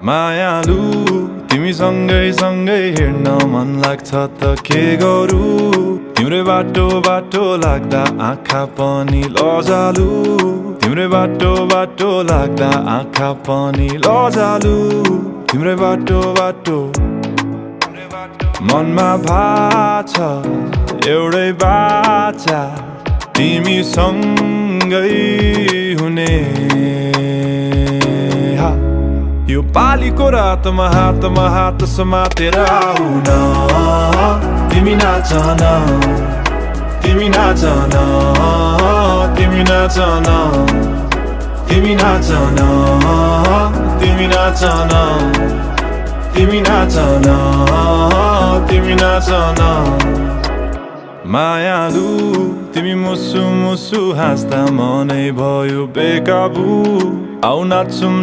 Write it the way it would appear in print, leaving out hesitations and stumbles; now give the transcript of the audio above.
मायालु तिमी सँगै सँगै हिँड्न मन लाग्छ त के गरौँ तिम्रै बाटो बाटो लाग्दा आँखा पनि लजालु तिम्रै बाटो बाटो लाग्दा आँखा पनि लजालु तिम्रै बाटो बाटो मनमा भाछ एउटै बाचा तिमी सँगै हुने यो पालीको रातमा हात समातेर आऊ न तिमी नाच न तिमी नाच न तिमी नाच न तिमी नाच न तिमी नाच न तिमी नाच न तिमी नाच न मायालु तिमी मुसु मुसु हाँस्दा मनै भयो बेकाबु आऊ नाचौं